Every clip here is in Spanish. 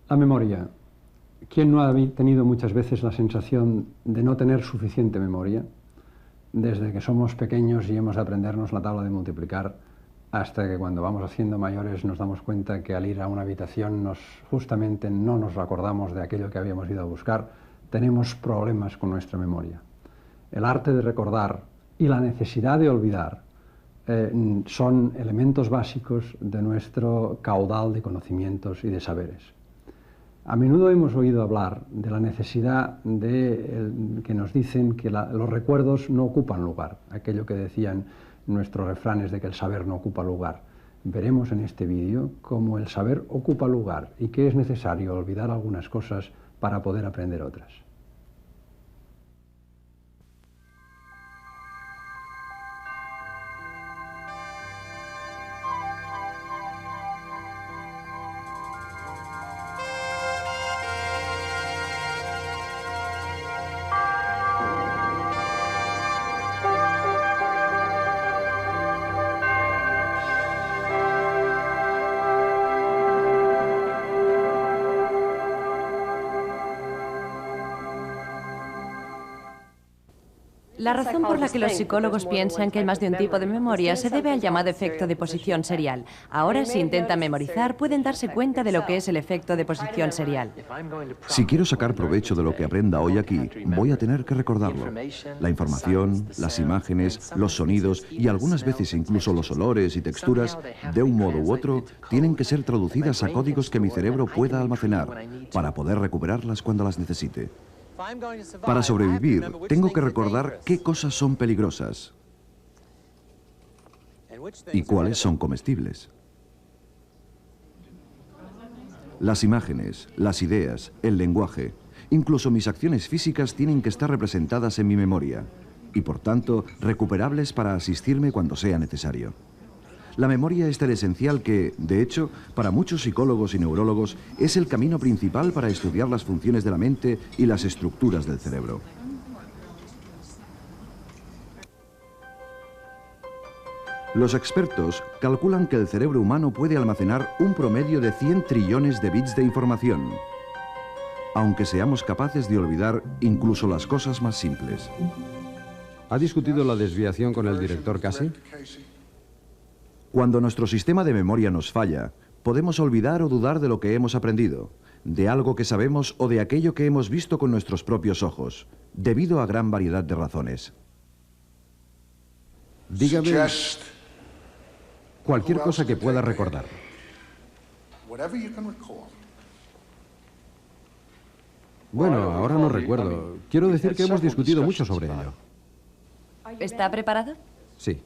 La memoria. ¿Quién no ha tenido muchas veces la sensación de no tener suficiente memoria? Desde que somos pequeños y hemos de aprendernos la tabla de multiplicar hasta que cuando vamos haciendo mayores nos damos cuenta que al ir a una habitación justamente no nos acordamos de aquello que habíamos ido a buscar, tenemos problemas con nuestra memoria. El arte de recordar y la necesidad de olvidar son elementos básicos de nuestro caudal de conocimientos y de saberes. A menudo hemos oído hablar de la necesidad que nos dicen que los recuerdos no ocupan lugar, aquello que decían nuestros refranes de que el saber no ocupa lugar. Veremos en este vídeo cómo el saber ocupa lugar y que es necesario olvidar algunas cosas para poder aprender otras. La razón por la que los psicólogos piensan que hay más de un tipo de memoria se debe al llamado efecto de posición serial. Ahora, si intentan memorizar, pueden darse cuenta de lo que es el efecto de posición serial. Si quiero sacar provecho de lo que aprenda hoy aquí, voy a tener que recordarlo. La información, las imágenes, los sonidos y algunas veces incluso los olores y texturas, de un modo u otro, tienen que ser traducidas a códigos que mi cerebro pueda almacenar para poder recuperarlas cuando las necesite. Para sobrevivir, tengo que recordar qué cosas son peligrosas y cuáles son comestibles. Las imágenes, las ideas, el lenguaje, incluso mis acciones físicas tienen que estar representadas en mi memoria y, por tanto, recuperables para asistirme cuando sea necesario. La memoria es tan esencial que, de hecho, para muchos psicólogos y neurólogos es el camino principal para estudiar las funciones de la mente y las estructuras del cerebro. Los expertos calculan que el cerebro humano puede almacenar un promedio de 100 trillones de bits de información, aunque seamos capaces de olvidar incluso las cosas más simples. ¿Ha discutido la desviación con el director Casey? Cuando nuestro sistema de memoria nos falla, podemos olvidar o dudar de lo que hemos aprendido, de algo que sabemos o de aquello que hemos visto con nuestros propios ojos, debido a gran variedad de razones. Dígame cualquier cosa que pueda recordar. Bueno, ahora no recuerdo. Quiero decir que hemos discutido mucho sobre ello. ¿Está preparado? Sí.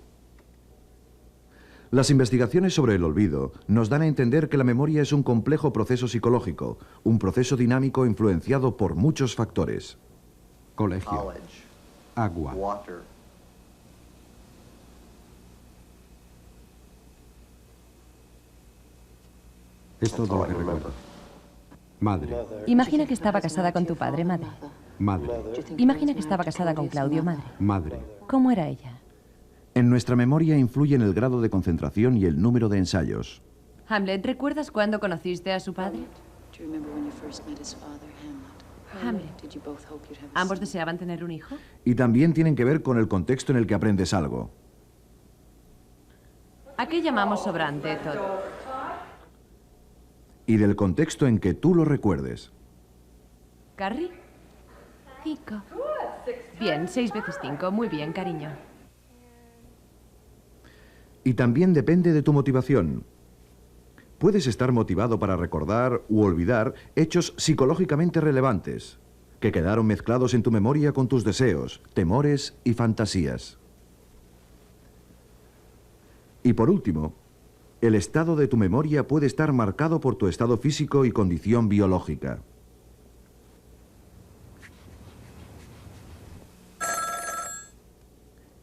Las investigaciones sobre el olvido nos dan a entender que la memoria es un complejo proceso psicológico, un proceso dinámico influenciado por muchos factores. Colegio, agua, es todo lo que recuerdo. Madre, Imagina que estaba casada con tu padre, madre. madre, Imagina que estaba casada con Claudio, madre. madre. ¿Cómo era ella? En nuestra memoria influyen el grado de concentración y el número de ensayos. Hamlet, ¿recuerdas cuándo conociste a su padre? Hamlet. ¿Ambos deseaban tener un hijo? Y también tienen que ver con el contexto en el que aprendes algo. ¿A qué llamamos sobrante, Todd? Y del contexto en que tú lo recuerdes. ¿Carrie? 5. Bien, 6 veces 5. Muy bien, cariño. Y también depende de tu motivación. Puedes estar motivado para recordar u olvidar hechos psicológicamente relevantes, que quedaron mezclados en tu memoria con tus deseos, temores y fantasías. Y por último, el estado de tu memoria puede estar marcado por tu estado físico y condición biológica.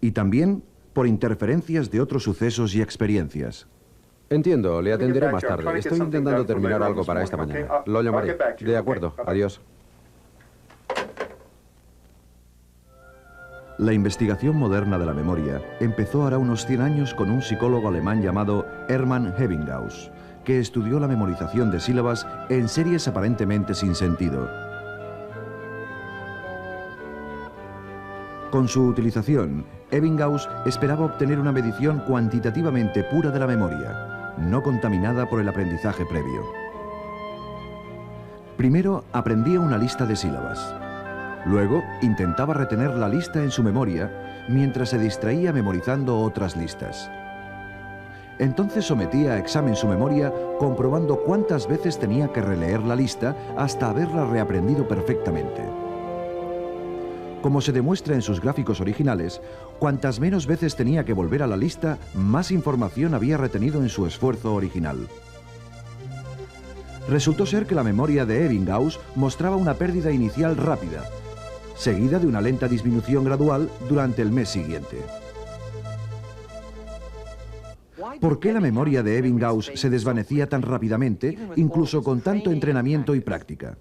Y también por interferencias de otros sucesos y experiencias. Entiendo, le atenderé más tarde. Estoy intentando terminar algo para esta mañana. Lo llamaré. De acuerdo, adiós. La investigación moderna de la memoria empezó hará unos 100 años con un psicólogo alemán llamado Hermann Ebbinghaus, que estudió la memorización de sílabas en series aparentemente sin sentido. Con su utilización, Ebbinghaus esperaba obtener una medición cuantitativamente pura de la memoria, no contaminada por el aprendizaje previo. Primero aprendía una lista de sílabas. Luego intentaba retener la lista en su memoria mientras se distraía memorizando otras listas. Entonces sometía a examen su memoria comprobando cuántas veces tenía que releer la lista hasta haberla reaprendido perfectamente. Como se demuestra en sus gráficos originales, cuantas menos veces tenía que volver a la lista, más información había retenido en su esfuerzo original. Resultó ser que la memoria de Ebbinghaus mostraba una pérdida inicial rápida, seguida de una lenta disminución gradual durante el mes siguiente. ¿Por qué la memoria de Ebbinghaus se desvanecía tan rápidamente, incluso con tanto entrenamiento y práctica?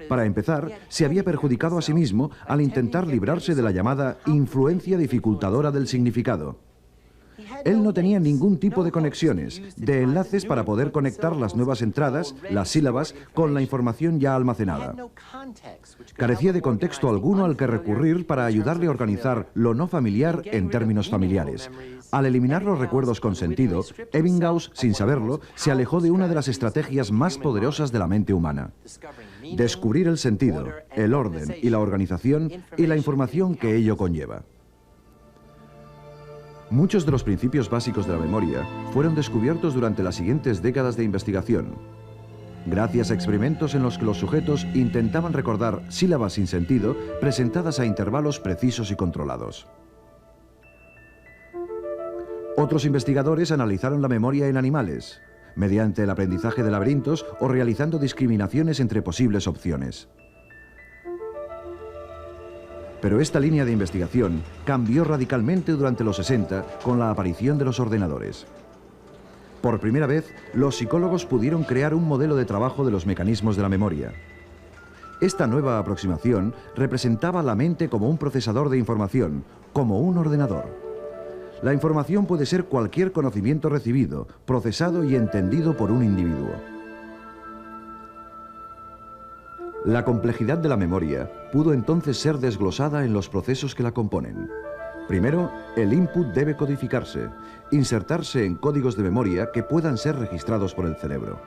Para empezar, se había perjudicado a sí mismo al intentar librarse de la llamada influencia dificultadora del significado. Él no tenía ningún tipo de conexiones, de enlaces para poder conectar las nuevas entradas, las sílabas, con la información ya almacenada. Carecía de contexto alguno al que recurrir para ayudarle a organizar lo no familiar en términos familiares. Al eliminar los recuerdos con sentido, Ebbinghaus, sin saberlo, se alejó de una de las estrategias más poderosas de la mente humana: descubrir el sentido, el orden y la organización y la información que ello conlleva. Muchos de los principios básicos de la memoria fueron descubiertos durante las siguientes décadas de investigación, gracias a experimentos en los que los sujetos intentaban recordar sílabas sin sentido presentadas a intervalos precisos y controlados. Otros investigadores analizaron la memoria en animales, mediante el aprendizaje de laberintos o realizando discriminaciones entre posibles opciones. Pero esta línea de investigación cambió radicalmente durante los 60 con la aparición de los ordenadores. Por primera vez, los psicólogos pudieron crear un modelo de trabajo de los mecanismos de la memoria. Esta nueva aproximación representaba la mente como un procesador de información, como un ordenador. La información puede ser cualquier conocimiento recibido, procesado y entendido por un individuo. La complejidad de la memoria pudo entonces ser desglosada en los procesos que la componen. Primero, el input debe codificarse, insertarse en códigos de memoria que puedan ser registrados por el cerebro.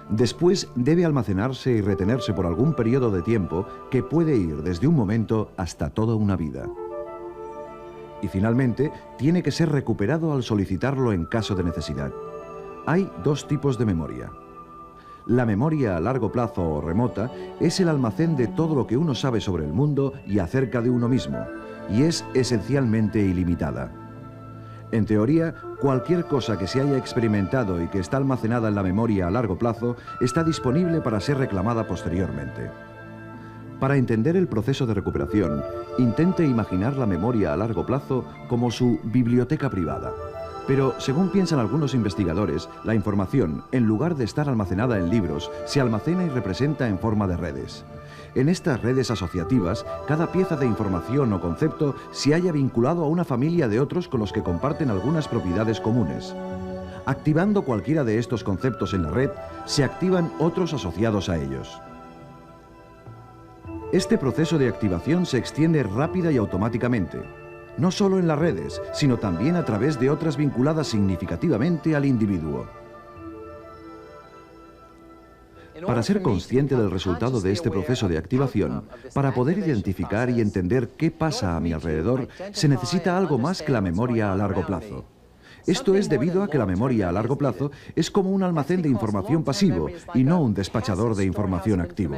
Después debe almacenarse y retenerse por algún periodo de tiempo que puede ir desde un momento hasta toda una vida. Y finalmente, tiene que ser recuperado al solicitarlo en caso de necesidad. Hay dos tipos de memoria. La memoria a largo plazo o remota es el almacén de todo lo que uno sabe sobre el mundo y acerca de uno mismo, y es esencialmente ilimitada. En teoría, cualquier cosa que se haya experimentado y que está almacenada en la memoria a largo plazo está disponible para ser reclamada posteriormente. Para entender el proceso de recuperación, intente imaginar la memoria a largo plazo como su biblioteca privada. Pero, según piensan algunos investigadores, la información, en lugar de estar almacenada en libros, se almacena y representa en forma de redes. En estas redes asociativas, cada pieza de información o concepto se halla vinculado a una familia de otros con los que comparten algunas propiedades comunes. Activando cualquiera de estos conceptos en la red, se activan otros asociados a ellos. Este proceso de activación se extiende rápida y automáticamente, no solo en las redes, sino también a través de otras vinculadas significativamente al individuo. Para ser consciente del resultado de este proceso de activación, para poder identificar y entender qué pasa a mi alrededor, se necesita algo más que la memoria a largo plazo. Esto es debido a que la memoria a largo plazo es como un almacén de información pasivo y no un despachador de información activo.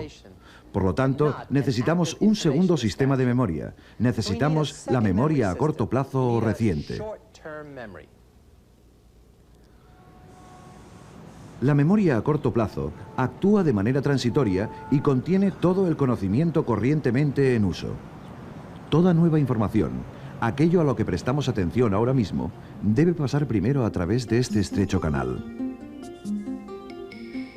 Por lo tanto, necesitamos un segundo sistema de memoria. Necesitamos la memoria a corto plazo o reciente. La memoria a corto plazo actúa de manera transitoria y contiene todo el conocimiento corrientemente en uso. Toda nueva información, aquello a lo que prestamos atención ahora mismo, debe pasar primero a través de este estrecho canal.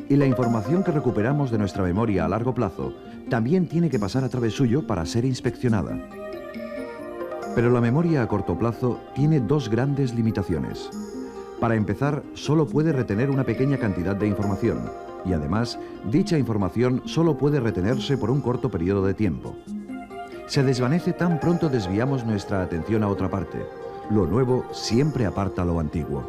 Y la información que recuperamos de nuestra memoria a largo plazo también tiene que pasar a través suyo para ser inspeccionada. Pero la memoria a corto plazo tiene dos grandes limitaciones. Para empezar, solo puede retener una pequeña cantidad de información y además, dicha información solo puede retenerse por un corto periodo de tiempo. Se desvanece tan pronto desviamos nuestra atención a otra parte. Lo nuevo siempre aparta lo antiguo.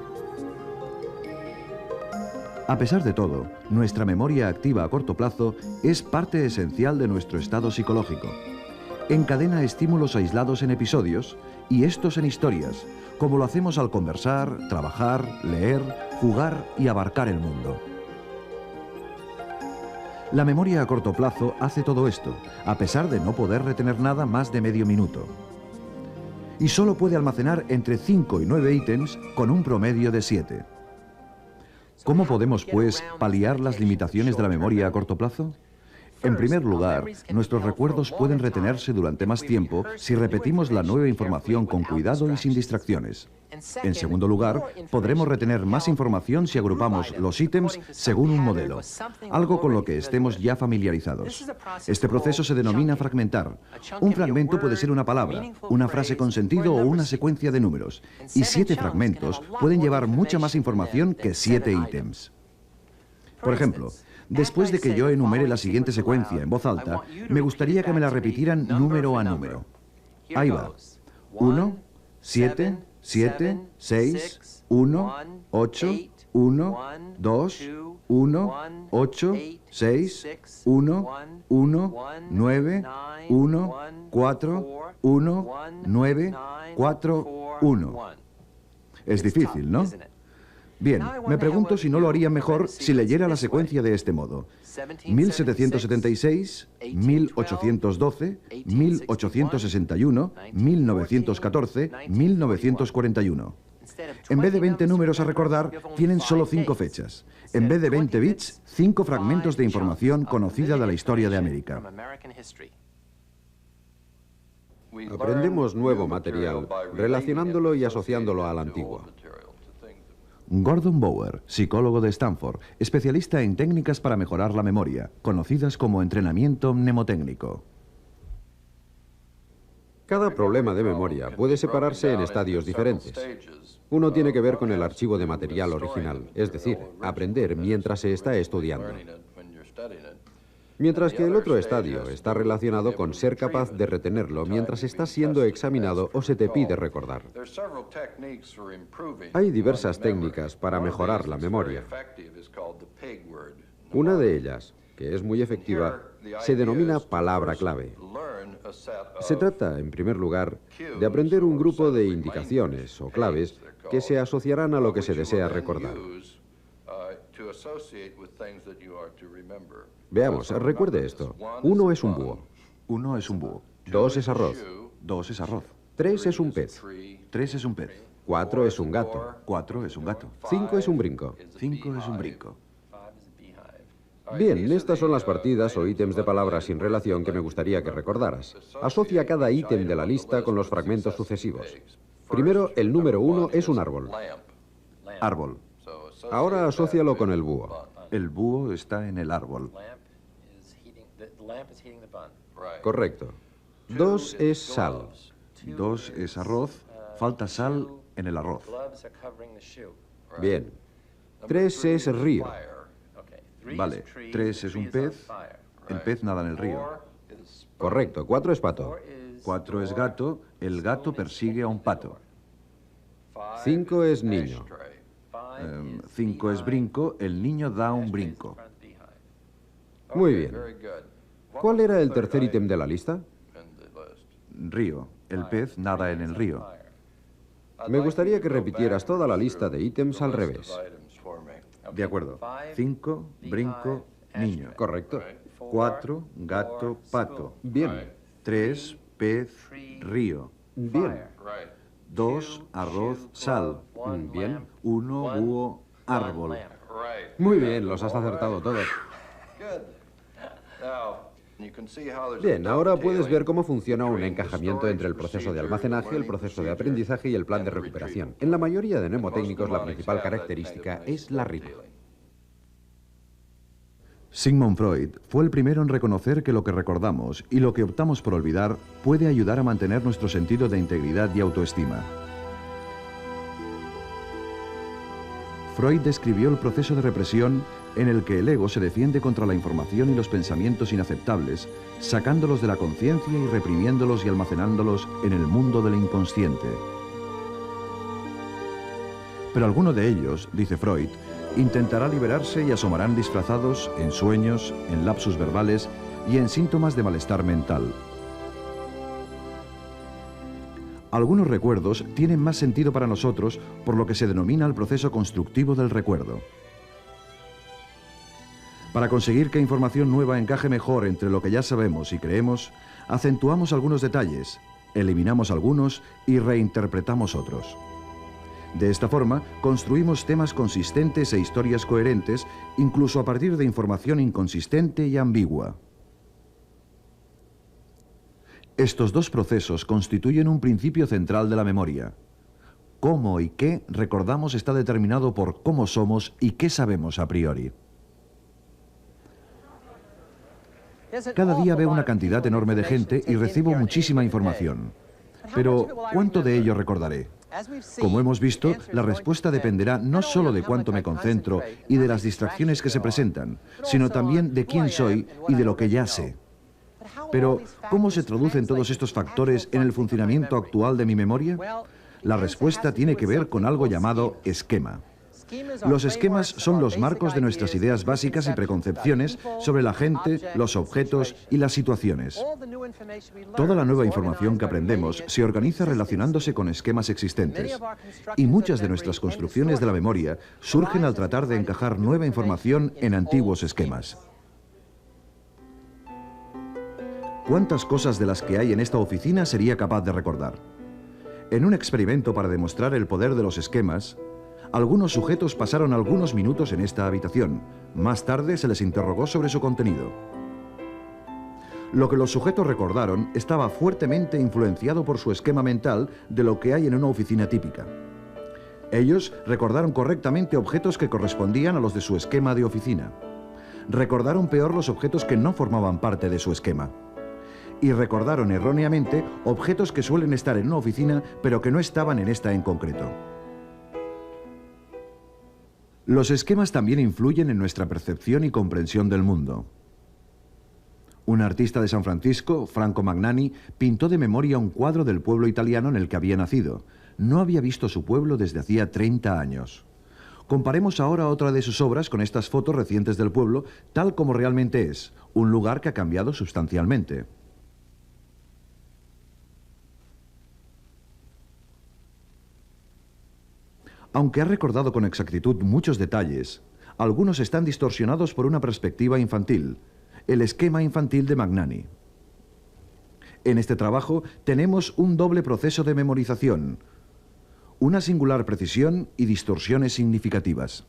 A pesar de todo, nuestra memoria activa a corto plazo es parte esencial de nuestro estado psicológico. Encadena estímulos aislados en episodios y estos en historias, como lo hacemos al conversar, trabajar, leer, jugar y abarcar el mundo. La memoria a corto plazo hace todo esto, a pesar de no poder retener nada más de medio minuto. Y solo puede almacenar entre 5 y 9 ítems con un promedio de 7. ¿Cómo podemos, pues, paliar las limitaciones de la memoria a corto plazo? En primer lugar, nuestros recuerdos pueden retenerse durante más tiempo si repetimos la nueva información con cuidado y sin distracciones. En segundo lugar, podremos retener más información si agrupamos los ítems según un modelo, algo con lo que estemos ya familiarizados. Este proceso se denomina fragmentar. Un fragmento puede ser una palabra, una frase con sentido o una secuencia de números, y 7 fragmentos pueden llevar mucha más información que 7 ítems. Por ejemplo, después de que yo enumere la siguiente secuencia en voz alta, me gustaría que me la repitieran número a número. Ahí va. 1, 7, 7, 6, 1, 8, 1, 2, 1, 8, 6, 1, 1, 9, 1, 4, 1, 9, 4, 1. Es difícil, ¿no? Bien, me pregunto si no lo haría mejor si leyera la secuencia de este modo. 1776, 1812, 1861, 1914, 1941. En vez de 20 números a recordar, tienen solo 5 fechas. En vez de 20 bits, 5 fragmentos de información conocida de la historia de América. Aprendemos nuevo material, relacionándolo y asociándolo al antiguo. Gordon Bower, psicólogo de Stanford, especialista en técnicas para mejorar la memoria, conocidas como entrenamiento mnemotécnico. Cada problema de memoria puede separarse en estadios diferentes. Uno tiene que ver con el archivo de material original, es decir, aprender mientras se está estudiando. Mientras que el otro estadio está relacionado con ser capaz de retenerlo mientras está siendo examinado o se te pide recordar. Hay diversas técnicas para mejorar la memoria. Una de ellas, que es muy efectiva, se denomina palabra clave. Se trata, en primer lugar, de aprender un grupo de indicaciones o claves que se asociarán a lo que se desea recordar. Veamos, recuerde esto. 1 es un búho. 1 es un búho. 2 es arroz. 2 es arroz. 3 es un pez. 3 es un pez. 4 es un gato. 4 es un gato. 5 es un brinco. 5 es un brinco. Bien, estas son las partidas o ítems de palabras sin relación que me gustaría que recordaras. Asocia cada ítem de la lista con los fragmentos sucesivos. Primero, el número 1 es un árbol. Árbol. Ahora asócialo con el búho. El búho está en el árbol. Correcto. 2 es sal. 2 es arroz. Falta sal en el arroz. Bien. 3 es río. Vale, 3 es un pez. El pez nada en el río. Correcto. 4 es pato. 4 es gato. El gato persigue a un pato. 5 es niño. 5 es brinco. El niño da un brinco. Muy bien. ¿Cuál era el tercer ítem de la lista? Río. El pez nada en el río. Me gustaría que repitieras toda la lista de ítems al revés. De acuerdo. 5, brinco, niño. Correcto. 4, gato, pato. Bien. 3, pez, río. Bien. 2, arroz, sal. Bien. 1, búho, árbol. Muy bien, los has acertado todos. Bien, ahora puedes ver cómo funciona un encajamiento entre el proceso de almacenaje, el proceso de aprendizaje y el plan de recuperación. En la mayoría de mnemotécnicos, la principal característica es la rima. Sigmund Freud fue el primero en reconocer que lo que recordamos y lo que optamos por olvidar puede ayudar a mantener nuestro sentido de integridad y autoestima. Freud describió el proceso de represión en el que el ego se defiende contra la información y los pensamientos inaceptables, sacándolos de la conciencia y reprimiéndolos y almacenándolos en el mundo del inconsciente. Pero alguno de ellos, dice Freud, intentará liberarse y asomarán disfrazados en sueños, en lapsus verbales y en síntomas de malestar mental. Algunos recuerdos tienen más sentido para nosotros por lo que se denomina el proceso constructivo del recuerdo. Para conseguir que información nueva encaje mejor entre lo que ya sabemos y creemos, acentuamos algunos detalles, eliminamos algunos y reinterpretamos otros. De esta forma, construimos temas consistentes e historias coherentes, incluso a partir de información inconsistente y ambigua. Estos dos procesos constituyen un principio central de la memoria. Cómo y qué recordamos está determinado por cómo somos y qué sabemos a priori. Cada día veo una cantidad enorme de gente y recibo muchísima información. Pero, ¿cuánto de ello recordaré? Como hemos visto, la respuesta dependerá no solo de cuánto me concentro y de las distracciones que se presentan, sino también de quién soy y de lo que ya sé. Pero, ¿cómo se traducen todos estos factores en el funcionamiento actual de mi memoria? La respuesta tiene que ver con algo llamado esquema. Los esquemas son los marcos de nuestras ideas básicas y preconcepciones sobre la gente, los objetos y las situaciones. Toda la nueva información que aprendemos se organiza relacionándose con esquemas existentes. Y muchas de nuestras construcciones de la memoria surgen al tratar de encajar nueva información en antiguos esquemas. ¿Cuántas cosas de las que hay en esta oficina sería capaz de recordar? En un experimento para demostrar el poder de los esquemas, algunos sujetos pasaron algunos minutos en esta habitación. Más tarde se les interrogó sobre su contenido. Lo que los sujetos recordaron estaba fuertemente influenciado por su esquema mental de lo que hay en una oficina típica. Ellos recordaron correctamente objetos que correspondían a los de su esquema de oficina. Recordaron peor los objetos que no formaban parte de su esquema. Y recordaron erróneamente objetos que suelen estar en una oficina, pero que no estaban en esta en concreto. Los esquemas también influyen en nuestra percepción y comprensión del mundo. Un artista de San Francisco, Franco Magnani, pintó de memoria un cuadro del pueblo italiano en el que había nacido. No había visto su pueblo desde hacía 30 años. Comparemos ahora otra de sus obras con estas fotos recientes del pueblo, tal como realmente es, un lugar que ha cambiado sustancialmente. Aunque ha recordado con exactitud muchos detalles, algunos están distorsionados por una perspectiva infantil, el esquema infantil de Magnani. En este trabajo tenemos un doble proceso de memorización, una singular precisión y distorsiones significativas.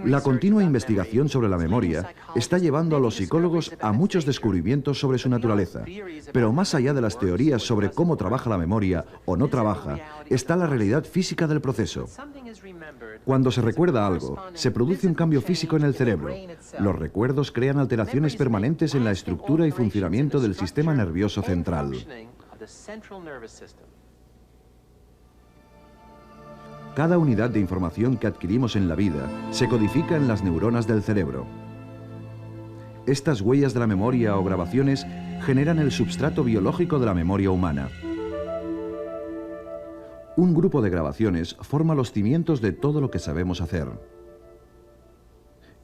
La continua investigación sobre la memoria está llevando a los psicólogos a muchos descubrimientos sobre su naturaleza. Pero más allá de las teorías sobre cómo trabaja la memoria o no trabaja, está la realidad física del proceso. Cuando se recuerda algo, se produce un cambio físico en el cerebro. Los recuerdos crean alteraciones permanentes en la estructura y funcionamiento del sistema nervioso central. Cada unidad de información que adquirimos en la vida se codifica en las neuronas del cerebro. Estas huellas de la memoria o grabaciones generan el substrato biológico de la memoria humana. Un grupo de grabaciones forma los cimientos de todo lo que sabemos hacer.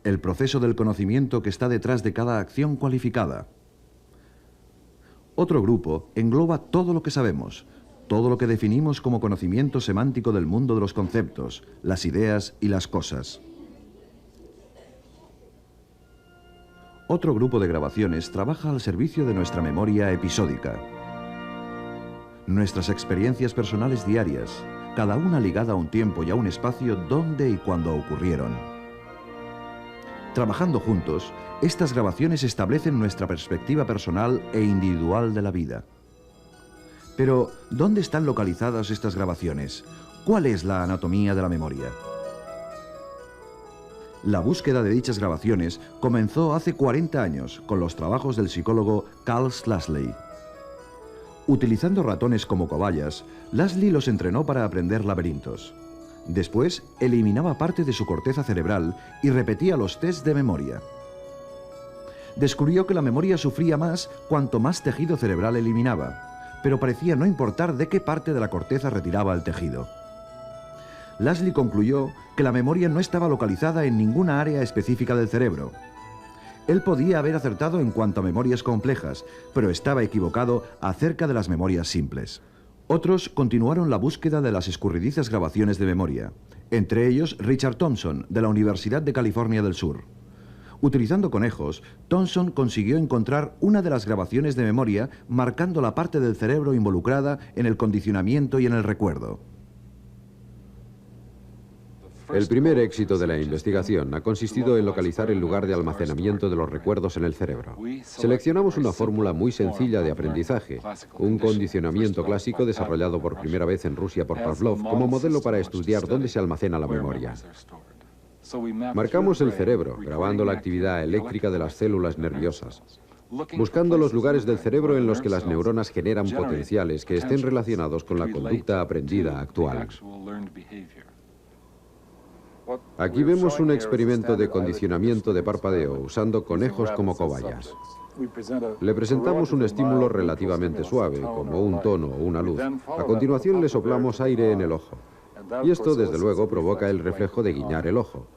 El proceso del conocimiento que está detrás de cada acción cualificada. Otro grupo engloba todo lo que sabemos, todo lo que definimos como conocimiento semántico del mundo de los conceptos, las ideas y las cosas. Otro grupo de grabaciones trabaja al servicio de nuestra memoria episódica. Nuestras experiencias personales diarias, cada una ligada a un tiempo y a un espacio donde y cuando ocurrieron. Trabajando juntos, estas grabaciones establecen nuestra perspectiva personal e individual de la vida. Pero, ¿dónde están localizadas estas grabaciones? ¿Cuál es la anatomía de la memoria? La búsqueda de dichas grabaciones comenzó hace 40 años con los trabajos del psicólogo Carl Schlassley. Utilizando ratones como cobayas, Laszlo los entrenó para aprender laberintos. Después, eliminaba parte de su corteza cerebral y repetía los tests de memoria. Descubrió que la memoria sufría más cuanto más tejido cerebral eliminaba, pero parecía no importar de qué parte de la corteza retiraba el tejido. Laszlo concluyó que la memoria no estaba localizada en ninguna área específica del cerebro. Él podía haber acertado en cuanto a memorias complejas, pero estaba equivocado acerca de las memorias simples. Otros continuaron la búsqueda de las escurridizas grabaciones de memoria, entre ellos Richard Thompson, de la Universidad de California del Sur. Utilizando conejos, Thompson consiguió encontrar una de las grabaciones de memoria marcando la parte del cerebro involucrada en el condicionamiento y en el recuerdo. El primer éxito de la investigación ha consistido en localizar el lugar de almacenamiento de los recuerdos en el cerebro. Seleccionamos una fórmula muy sencilla de aprendizaje, un condicionamiento clásico desarrollado por primera vez en Rusia por Pavlov como modelo para estudiar dónde se almacena la memoria. Marcamos el cerebro, grabando la actividad eléctrica de las células nerviosas, buscando los lugares del cerebro en los que las neuronas generan potenciales que estén relacionados con la conducta aprendida actual. Aquí vemos un experimento de condicionamiento de parpadeo usando conejos como cobayas. Le presentamos un estímulo relativamente suave, como un tono o una luz. A continuación le soplamos aire en el ojo. Y esto, desde luego, provoca el reflejo de guiñar el ojo.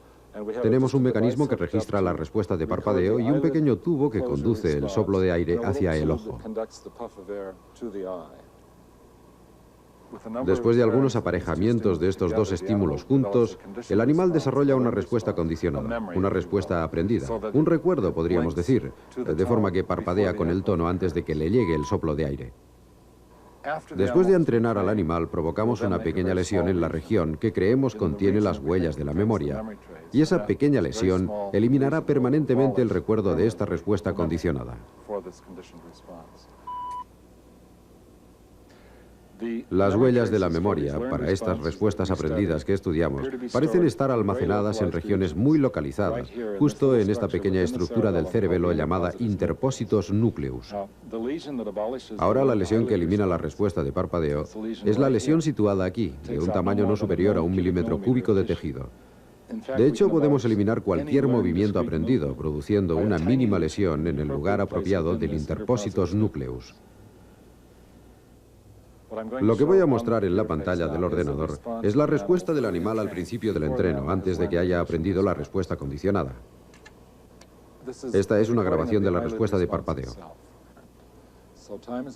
Tenemos un mecanismo que registra la respuesta de parpadeo y un pequeño tubo que conduce el soplo de aire hacia el ojo. Después de algunos aparejamientos de estos dos estímulos juntos, el animal desarrolla una respuesta condicionada, una respuesta aprendida, un recuerdo, podríamos decir, de forma que parpadea con el tono antes de que le llegue el soplo de aire. Después de entrenar al animal, provocamos una pequeña lesión en la región que creemos contiene las huellas de la memoria, y esa pequeña lesión eliminará permanentemente el recuerdo de esta respuesta condicionada. Las huellas de la memoria para estas respuestas aprendidas que estudiamos parecen estar almacenadas en regiones muy localizadas, justo en esta pequeña estructura del cerebelo llamada interpósitos nucleus. Ahora la lesión que elimina la respuesta de parpadeo es la lesión situada aquí, de un tamaño no superior a 1 milímetro cúbico de tejido. De hecho, podemos eliminar cualquier movimiento aprendido, produciendo una mínima lesión en el lugar apropiado del interpósitos nucleus. Lo que voy a mostrar en la pantalla del ordenador es la respuesta del animal al principio del entreno, antes de que haya aprendido la respuesta condicionada. Esta es una grabación de la respuesta de parpadeo.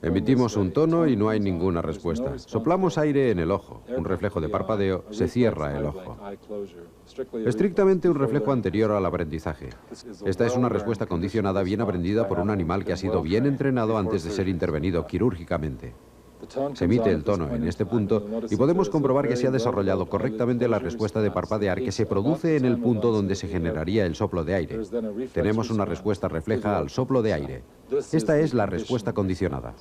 Emitimos un tono y no hay ninguna respuesta. Soplamos aire en el ojo, un reflejo de parpadeo, se cierra el ojo. Estrictamente un reflejo anterior al aprendizaje. Esta es una respuesta condicionada bien aprendida por un animal que ha sido bien entrenado antes de ser intervenido quirúrgicamente. Se emite el tono en este punto y podemos comprobar que se ha desarrollado correctamente la respuesta de parpadear que se produce en el punto donde se generaría el soplo de aire. Tenemos una respuesta refleja al soplo de aire. Esta es la respuesta condicionada.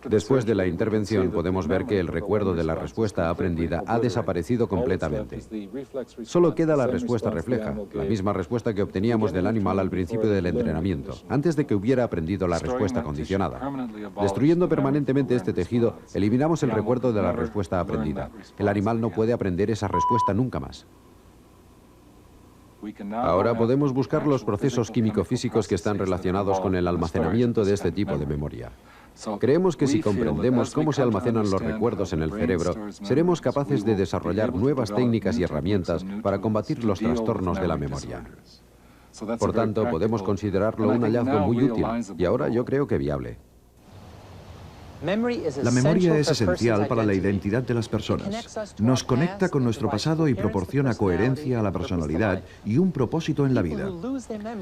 Después de la intervención podemos ver que el recuerdo de la respuesta aprendida ha desaparecido completamente. Solo queda la respuesta refleja, la misma respuesta que obteníamos del animal al principio del entrenamiento, antes de que hubiera aprendido la respuesta condicionada. Destruyendo permanentemente este tejido, eliminamos el recuerdo de la respuesta aprendida. El animal no puede aprender esa respuesta nunca más. Ahora podemos buscar los procesos químico-físicos que están relacionados con el almacenamiento de este tipo de memoria. Creemos que si comprendemos cómo se almacenan los recuerdos en el cerebro, seremos capaces de desarrollar nuevas técnicas y herramientas para combatir los trastornos de la memoria. Por tanto, podemos considerarlo un hallazgo muy útil y ahora yo creo que viable. La memoria es esencial para la identidad de las personas. Nos conecta con nuestro pasado y proporciona coherencia a la personalidad y un propósito en la vida.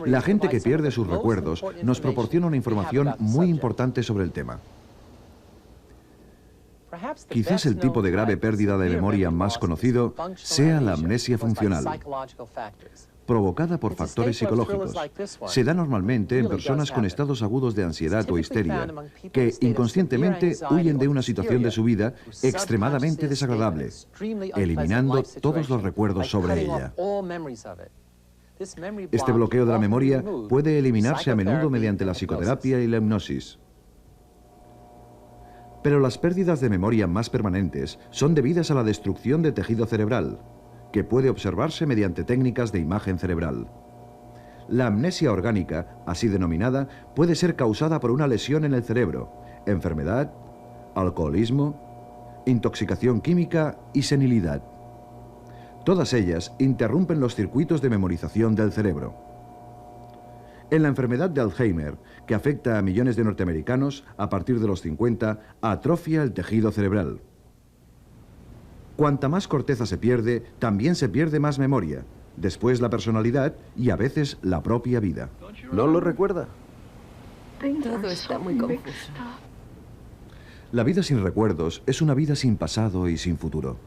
La gente que pierde sus recuerdos nos proporciona una información muy importante sobre el tema. Quizás el tipo de grave pérdida de memoria más conocido sea la amnesia funcional, provocada por factores psicológicos. Se da normalmente en personas con estados agudos de ansiedad o histeria, que inconscientemente huyen de una situación de su vida extremadamente desagradable, eliminando todos los recuerdos sobre ella. Este bloqueo de la memoria puede eliminarse a menudo mediante la psicoterapia y la hipnosis. Pero las pérdidas de memoria más permanentes son debidas a la destrucción de tejido cerebral, que puede observarse mediante técnicas de imagen cerebral. La amnesia orgánica, así denominada, puede ser causada por una lesión en el cerebro, enfermedad, alcoholismo, intoxicación química y senilidad. Todas ellas interrumpen los circuitos de memorización del cerebro. En la enfermedad de Alzheimer, que afecta a millones de norteamericanos, a partir de los 50, atrofia el tejido cerebral. Cuanta más corteza se pierde, también se pierde más memoria, después la personalidad y a veces la propia vida. ¿No lo recuerda? Todo está muy confuso. La vida sin recuerdos es una vida sin pasado y sin futuro.